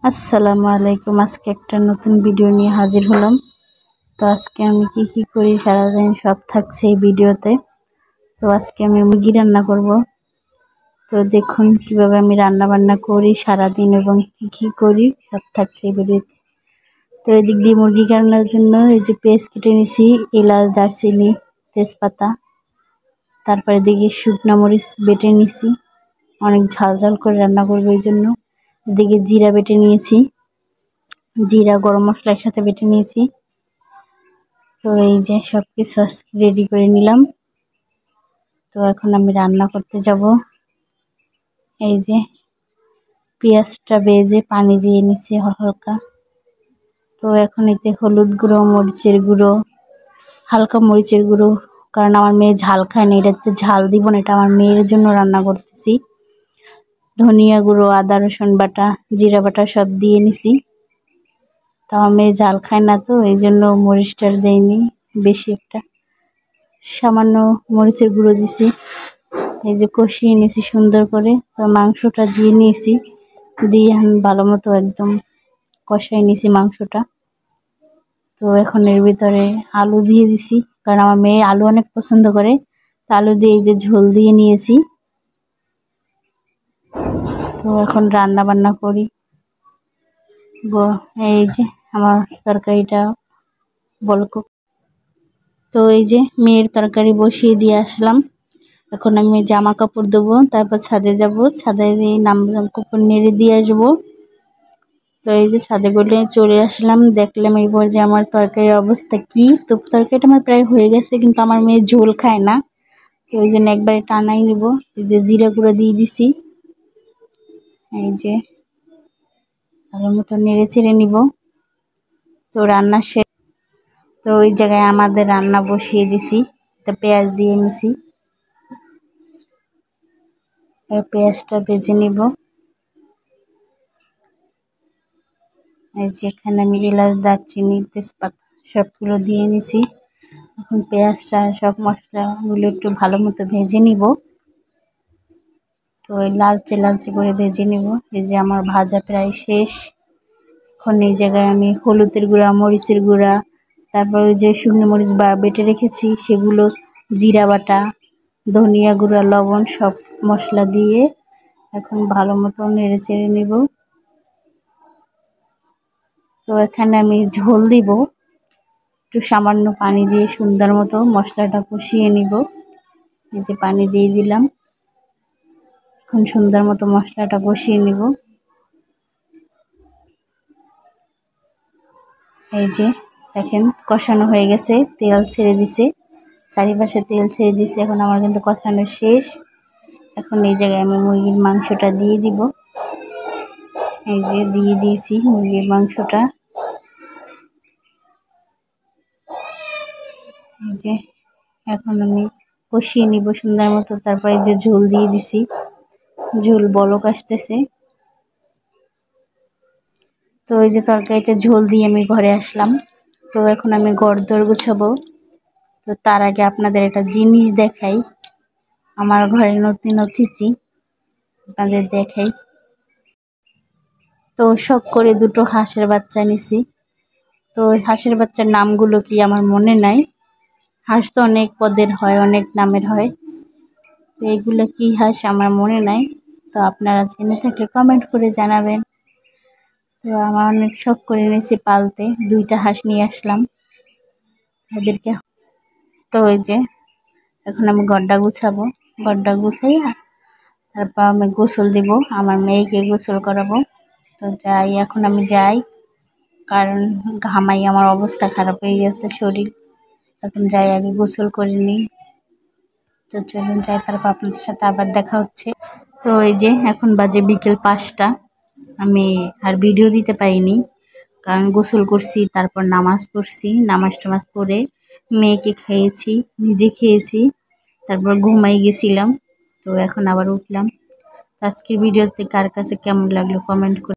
আসসালামু আলাইকুম। আজকে একটা নতুন ভিডিও নিয়ে হাজির হলাম। তো আজকে আমি কি করি সারাদিন সব থাকছে এই ভিডিওতে। তো আজকে আমি মুরগি রান্না করব। তো দেখুন কিভাবে আমি রান্না বান্না করি সারাদিন এবং কি করি সব থাকছে এই ভিডিওতে। তো এদিক দিয়ে মুরগি রান্নার জন্য এই যে পেঁয়াজ কেটে নিছি, এলাচ, দারচিনি, তেজপাতা, তারপরে এদিকে শুকনা মরিচ বেটে নিছি, অনেক ঝাল ঝাল করে রান্না করবো এই জন্য। এদিকে জিরা বেটে নিয়েছি, জিরা গরম মশলা একসাথে বেটে নিয়েছি। তো এই যে সব কিছু রেডি করে নিলাম। তো এখন আমি রান্না করতে যাব। এই যে পেঁয়াজটা ভেজে পানি দিয়ে নিচ্ছি হালকা। তো এখন এতে হলুদ গুঁড়ো, মরিচের গুঁড়ো, হালকা মরিচের গুঁড়ো, কারণ আমার মেয়ে ঝাল খায় না, এটাতে ঝাল দিব না, এটা আমার মেয়ের জন্য রান্না করতেছি। ধনিয়া গুঁড়ো, আদা রসুন বাটা, জিরা বাটা সব দিয়ে নিছি। তো আমার মেয়ে ঝাল খায় না, তো এই জন্য মরিচটা দেয়নি বেশি, একটা সামান্য মরিচের গুঁড়ো দিছি। এই যে কষিয়ে নিয়েছি সুন্দর করে। তো মাংসটা দিয়ে নিয়েছি, দিয়ে আমি ভালো মতো একদম কষাই নিয়েছি মাংসটা। তো এখন এর ভিতরে আলু দিয়ে দিছি, কারণ আমার মেয়ে আলু অনেক পছন্দ করে। তো আলু দিয়ে এই যে ঝোল দিয়ে নিয়েছি। তো এখন রান্না বান্না করি। এই যে আমার তরকারিটা বলকো। তো এই যে মেয়ের তরকারি বসিয়ে দিয়ে আসলাম। এখন আমি জামা কাপড় দেবো, তারপর ছাদে যাব, ছাদে কাপড় নেড়ে দিয়ে আসবো। তো এই যে ছাদে গলে চলে আসলাম, দেখলাম এইবার যে আমার তরকারির অবস্থা কি। তো তরকারিটা আমার প্রায় হয়ে গেছে, কিন্তু আমার মেয়ে ঝোল খায় না, তো এই জন্য একবারে টানাই নিব। এই যে জিরা গুঁড়ো দিয়ে দিছি, এই যে ভালো মতো নেড়ে চেড়ে নিব। তো রান্না শেষ। তো ওই জায়গায় আমাদের রান্না বসিয়ে দিছি। তো পেঁয়াজ দিয়ে নিছি, পেঁয়াজটা ভেজে নিব। এই যে এখানে আমি এলাচ, দারচিনি, তেজপাতা সবগুলো দিয়ে নিছি। এখন পেঁয়াজটা সব মশলাগুলো একটু ভালো মতো ভেজে নিব। তো লালচে লালচে করে ভেজে নিব। এই যে আমার ভাজা প্রায় শেষ। এখন এই জায়গায় আমি হলুদের গুঁড়া, মরিচের গুঁড়া, তারপর ওই যে শুকনো মরিচ বেটে রেখেছি সেগুলো, জিরা বাটা, ধনিয়া গুঁড়া, লবণ সব মশলা দিয়ে এখন ভালো মতো নেড়ে চেড়ে নিব। তো এখানে আমি ঝোল দিব, একটু সামান্য পানি দিয়ে সুন্দর মতো মশলাটা কষিয়ে নিব। এই যে পানি দিয়ে দিলাম, এখন সুন্দর মতো মশলাটা কষিয়ে নিব। এই যে দেখেন কষানো হয়ে গেছে, তেল ছেড়ে দিছে, চারিপাশে তেল ছেড়ে দিছে। এখন আমার কিন্তু কষানো শেষ। এখন এই জায়গায় আমি মুরগির মাংসটা দিয়ে দিব। এই যে দিয়ে দিয়েছি মুরগির মাংসটা। এই যে এখন আমি কষিয়ে নিব সুন্দর মতো। তারপরে যে ঝোল দিয়ে দিছি, ঝোল বলক আসতেছে। তো এই যে তরকারিতে ঝোল দিয়ে আমি ঘরে আসলাম। তো এখন আমি ঘরদোর গুছাবো। তো তার আগে আপনাদের একটা জিনিস দেখাই, আমার ঘরে নতুন অতিথি, আপনাদের দেখাই। তো শখ করে দুটো হাঁসের বাচ্চা নিছি। তো ওই হাঁসের বাচ্চার নামগুলো কি আমার মনে নাই। হাঁস তো অনেক পদের হয়, অনেক নামের হয়। তো এগুলো কি হাঁস আমার মনে নাই। তো আপনারা জেনে থাকলে কমেন্ট করে জানাবেন। তো আমার অনেক শখ করে নিয়েছি পালতে, দুইটা হাঁস নিয়ে আসলাম এদেরকে। তো ওই যে এখন আমি গড্ডা গুছাবো, গড্ডা গুছাইয়া তারপর আমি গোসল দিব, আমার মেয়েকে গোসল করাবো। তো যাই, এখন আমি যাই, কারণ ঘামাই আমার অবস্থা খারাপ হয়ে গেছে শরীর। এখন যাই, আগে গোসল করে নিই। তো চলুন যাই, তারপর আপনাদের সাথে আবার দেখা হচ্ছে। তো এই যে এখন বাজে বিকেল 5টা। আমি আর ভিডিও দিতে পারিনি, কারণ গোসল করছি, তারপর নামাজ পড়ছি, নামাজ টামাজ পড়ে মেয়েকে খেয়েছি, নিজে খেয়েছি, তারপর ঘুমাই গেছিলাম। তো এখন আবার উঠলাম। আজকের ভিডিওতে কার কাছে কেমন লাগলো কমেন্ট করে